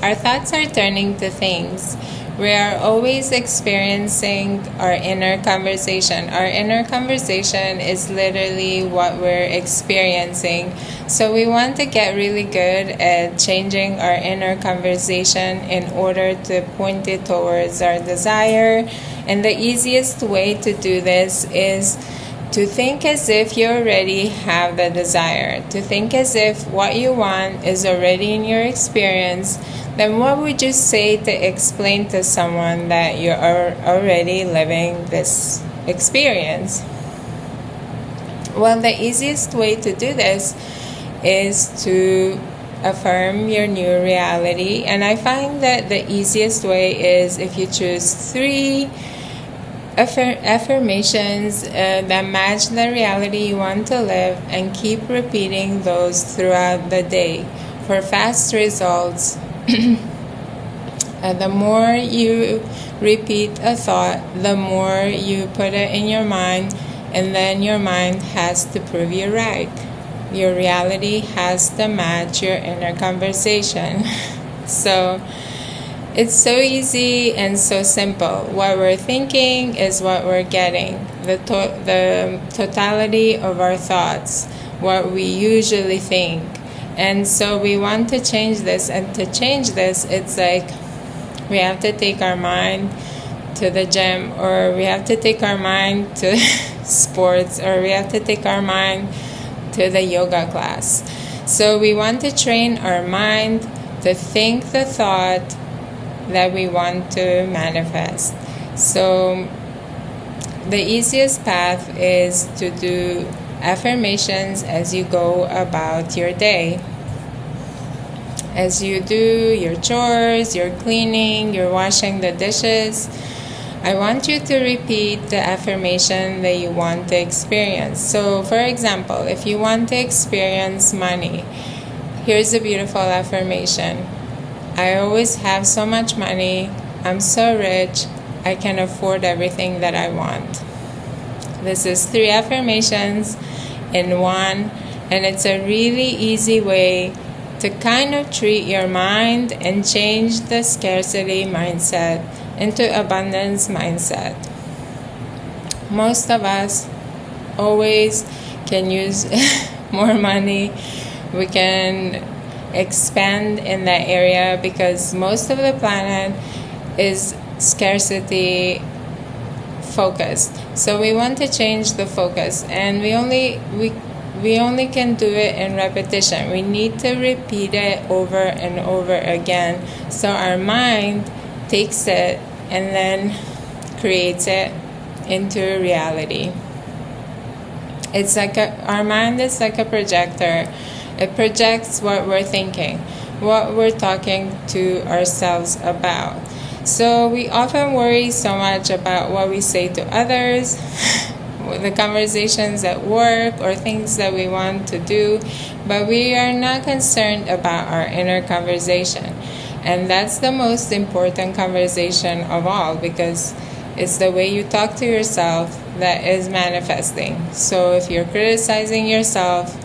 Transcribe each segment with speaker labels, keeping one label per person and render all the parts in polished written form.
Speaker 1: Our thoughts are turning to things. We are always experiencing our inner conversation. Our inner conversation is literally what we're experiencing. So we want to get really good at changing our inner conversation in order to point it towards our desire. And the easiest way to do this is to think as if you already have the desire, to think as if what you want is already in your experience. Then what would you say to explain to someone that you are already living this experience? Well, the easiest way to do this is to affirm your new reality. And I find that the easiest way is if you choose 3 affirmations that match the reality you want to live and keep repeating those throughout the day for fast results. The more you repeat a thought, the more you put it in your mind, and then your mind has to prove you right. Your reality has to match your inner conversation. So it's so easy and so simple. What we're thinking is what we're getting. The totality of our thoughts, what we usually think. And so we want to change this. And to change this, it's like we have to take our mind to the gym, or we have to take our mind to sports, or we have to take our mind to the yoga class. So we want to train our mind to think the thought that we want to manifest. So the easiest path is to do affirmations as you go about your day. As you do your chores, your cleaning, you're washing the dishes, I want you to repeat the affirmation that you want to experience. So, for example, if you want to experience money, here's a beautiful affirmation. I always have so much money. I'm so rich. I can afford everything that I want. This is 3 affirmations in one, and it's a really easy way to kind of treat your mind and change the scarcity mindset into abundance mindset. Most of us always can use more money. We can expand in that area because most of the planet is scarcity focused. So we want to change the focus, and we only can do it in repetition. We need to repeat it over and over again so our mind takes it and then creates it into reality. It's like our mind is like a projector. It projects what we're thinking, what we're talking to ourselves about. So we often worry so much about what we say to others, the conversations at work, or things that we want to do, but we are not concerned about our inner conversation. And that's the most important conversation of all, because it's the way you talk to yourself that is manifesting. So if you're criticizing yourself,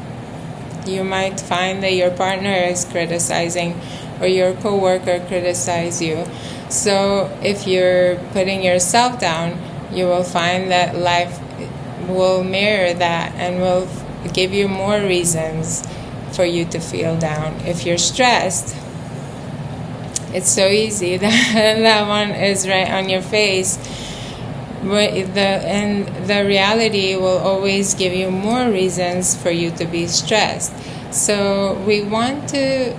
Speaker 1: you might find that your partner is criticizing, or your coworker criticize you. So if you're putting yourself down, you will find that life will mirror that and will give you more reasons for you to feel down. If you're stressed, it's so easy that one is right on your face. And the reality will always give you more reasons for you to be stressed. So we want to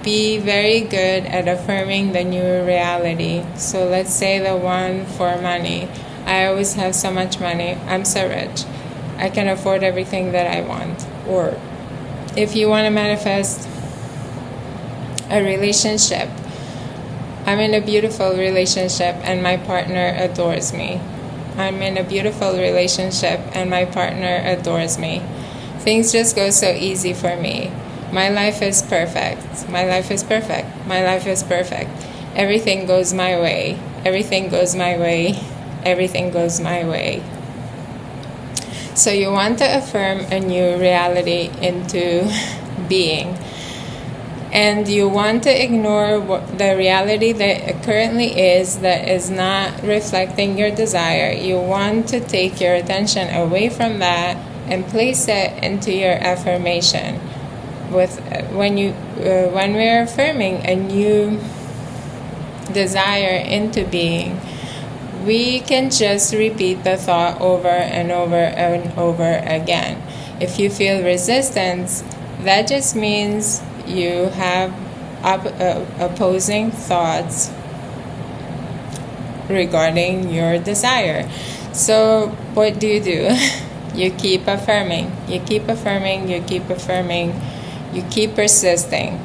Speaker 1: be very good at affirming the new reality. So let's say the one for money. I always have so much money. I'm so rich. I can afford everything that I want. Or if you want to manifest a relationship, I'm in a beautiful relationship and my partner adores me. I'm in a beautiful relationship and my partner adores me. Things just go so easy for me. My life is perfect. My life is perfect. My life is perfect. Everything goes my way. Everything goes my way. Everything goes my way. So you want to affirm a new reality into being. and you want to ignore the reality that currently is, that is not reflecting your desire. You want to take your attention away from that and place it into your affirmation. When we're affirming a new desire into being, we can just repeat the thought over and over and over again. If you feel resistance, that just means you have opposing thoughts regarding your desire. So what do? You keep affirming, you keep affirming, you keep affirming, you keep persisting.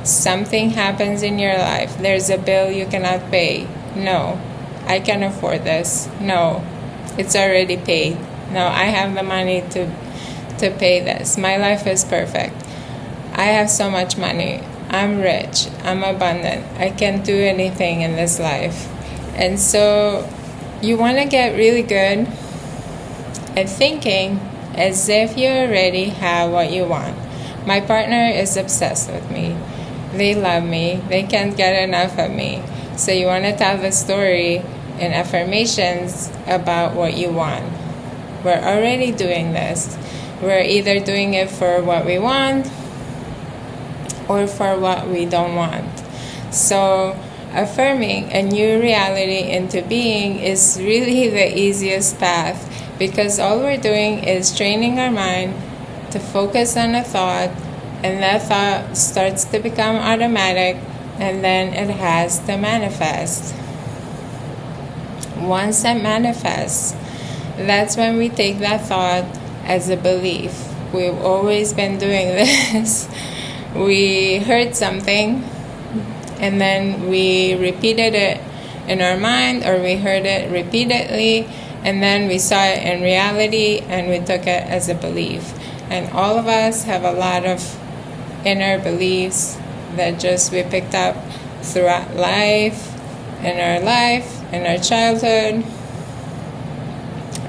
Speaker 1: Something happens in your life. There's a bill you cannot pay. No, I can afford this. No, it's already paid. No, I have the money to pay this. My life is perfect. I have so much money. I'm rich. I'm abundant. I can do anything in this life. And so you want to get really good at thinking as if you already have what you want. My partner is obsessed with me. They love me. They can't get enough of me. So you want to tell the story in affirmations about what you want. We're already doing this. We're either doing it for what we want or for what we don't want. So affirming a new reality into being is really the easiest path, because all we're doing is training our mind to focus on a thought, and that thought starts to become automatic, and then it has to manifest. Once it manifests, that's when we take that thought as a belief. We've always been doing this. We heard something, and then we repeated it in our mind, or we heard it repeatedly, and then we saw it in reality, and we took it as a belief. And all of us have a lot of inner beliefs that just we picked up throughout life, in our childhood,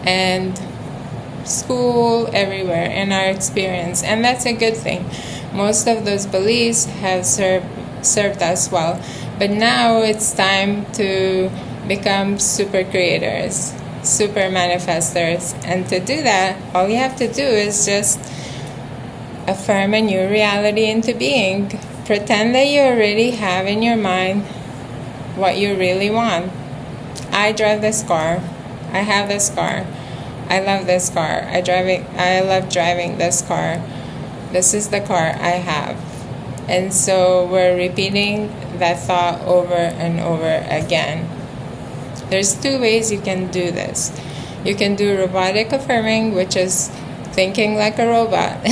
Speaker 1: and school, everywhere in our experience. And that's a good thing. Most of those beliefs have served us well. But now it's time to become super creators, super manifestors. And to do that, all you have to do is just affirm a new reality into being. Pretend that you already have in your mind what you really want. I drive this car. I have this car. I love this car. I love driving this car. This is the car I have. And so we're repeating that thought over and over again. There's two ways you can do this. You can do robotic affirming, which is thinking like a robot.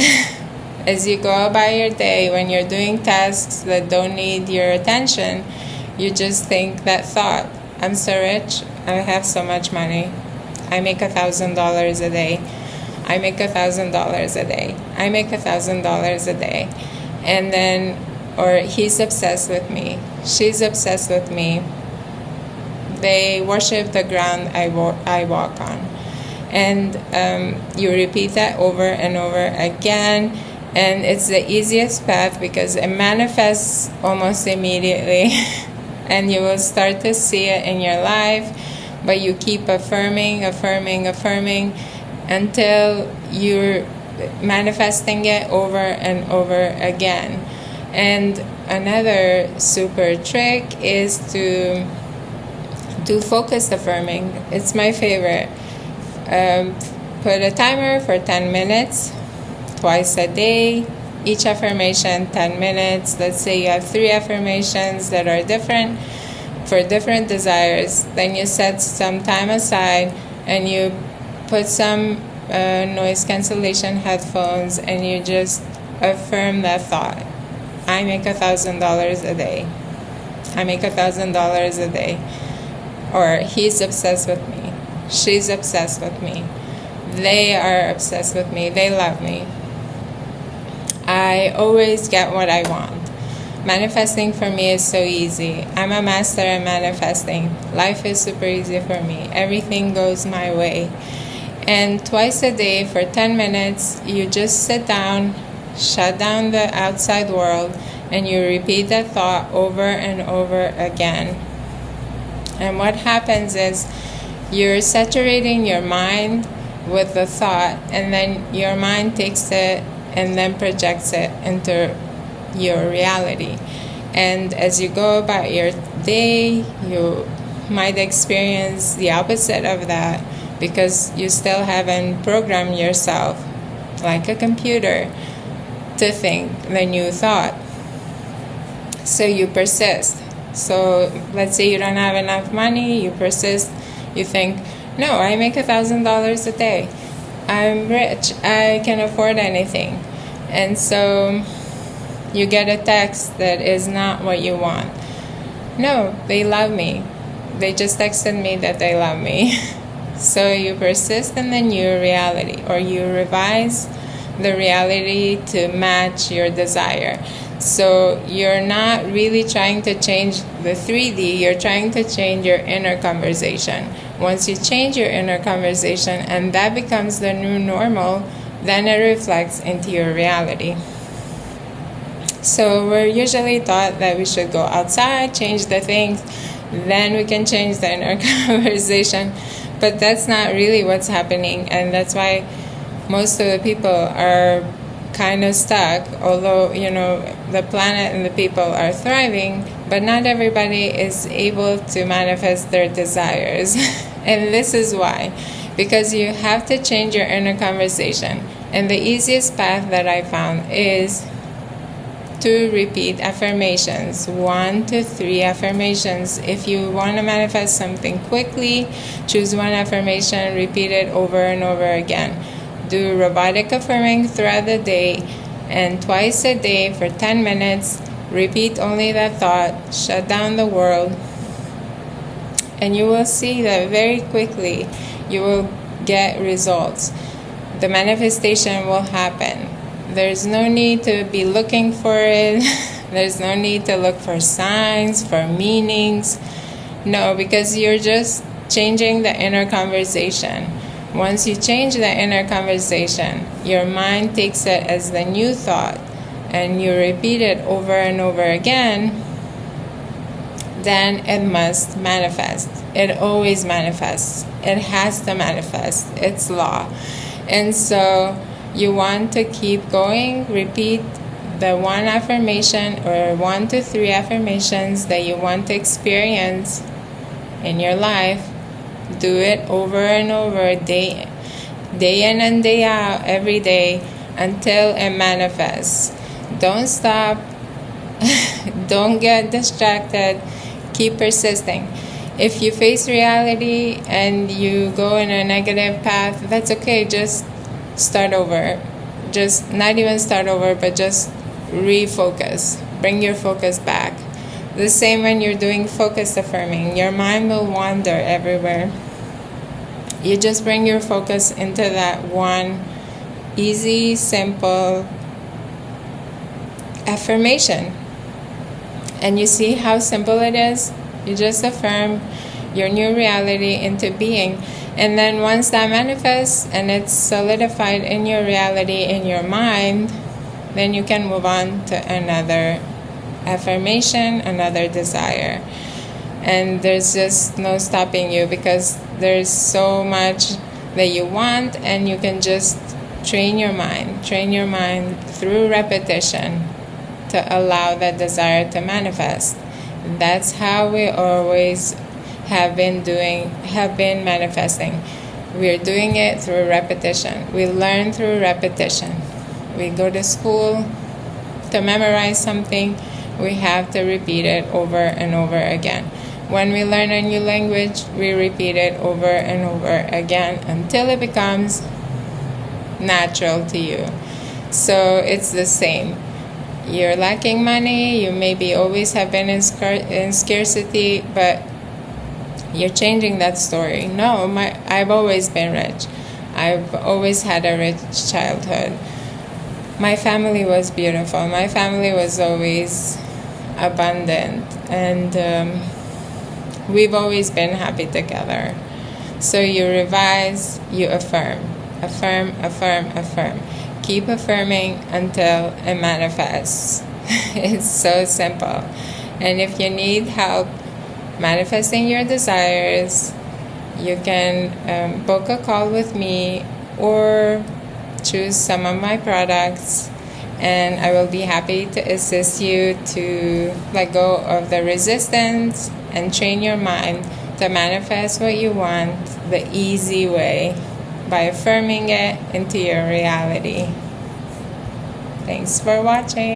Speaker 1: As you go about your day, when you're doing tasks that don't need your attention, you just think that thought. I'm so rich. I have so much money. I make $1,000 a day. I make $1,000 a day. I make $1,000 a day. And then, or he's obsessed with me. She's obsessed with me. They worship the ground I walk on. And you repeat that over and over again. And it's the easiest path because it manifests almost immediately. And you will start to see it in your life. But you keep affirming until you're manifesting it over and over again. And another super trick is to do focused affirming. It's my favorite. Put a timer for 10 minutes, twice a day. Each affirmation 10 minutes. Let's say you have 3 affirmations that are different for different desires. Then you set some time aside and you put some noise cancellation headphones and you just affirm that thought. I make $1,000 a day. I make $1,000 a day. Or he's obsessed with me. She's obsessed with me. They are obsessed with me. They love me. I always get what I want. Manifesting for me is so easy. I'm a master at manifesting. Life is super easy for me. Everything goes my way. And twice a day for 10 minutes, you just sit down, shut down the outside world, and you repeat that thought over and over again. And what happens is you're saturating your mind with the thought, and then your mind takes it and then projects it into your reality. And as you go about your day, you might experience the opposite of that, because you still haven't programmed yourself like a computer to think the new thought. So you persist. So let's say you don't have enough money, you persist, you think, no, I make $1,000 a day, I'm rich, I can afford anything. And so you get a text that is not what you want. No, they love me, they just texted me that they love me. So you persist in the new reality, or you revise the reality to match your desire. So you're not really trying to change the 3D, you're trying to change your inner conversation. Once you change your inner conversation and that becomes the new normal, then it reflects into your reality. So we're usually taught that we should go outside, change the things, then we can change the inner conversation. But that's not really what's happening, and that's why most of the people are kind of stuck, although, the planet and the people are thriving, but not everybody is able to manifest their desires. And this is why. Because you have to change your inner conversation. And the easiest path that I found is to repeat affirmations, 1 to 3 affirmations. If you want to manifest something quickly, choose one affirmation, repeat it over and over again. Do robotic affirming throughout the day, and twice a day for 10 minutes, repeat only that thought, shut down the world, and you will see that very quickly you will get results. The manifestation will happen. There's no need to be looking for it. There's no need to look for signs, for meanings. No, because you're just changing the inner conversation. Once you change the inner conversation, your mind takes it as the new thought, and you repeat it over and over again, then it must manifest. It always manifests. It has to manifest. It's law. And so you want to keep going, repeat the one affirmation or 1 to 3 affirmations that you want to experience in your life. Do it over and over, day in and day out, every day, until it manifests. Don't stop. Don't get distracted. Keep persisting. If you face reality and you go in a negative path, that's okay. Just start over. Just not even start over, but just refocus. Bring your focus back. The same when you're doing focus affirming. Your mind will wander everywhere. You just bring your focus into that one easy, simple affirmation. And you see how simple it is? You just affirm your new reality into being. And then once that manifests and it's solidified in your reality, in your mind, then you can move on to another affirmation, another desire. And there's just no stopping you, because there's so much that you want, and you can just train your mind through repetition to allow that desire to manifest. That's how we always have been manifesting. We're doing it through repetition. We learn through repetition. We go to school to memorize something, we have to repeat it over and over again. When we learn a new language, we repeat it over and over again until it becomes natural to you. So it's the same. You're lacking money, you maybe always have been in scarcity, but you're changing that story. No, I've always been rich. I've always had a rich childhood. My family was beautiful. My family was always abundant, and we've always been happy together. So you revise, you affirm. Affirm, affirm, affirm. Keep affirming until it manifests. It's so simple. And if you need help manifesting your desires, you can book a call with me or choose some of my products, and I will be happy to assist you to let go of the resistance and train your mind to manifest what you want the easy way by affirming it into your reality. Thanks for watching.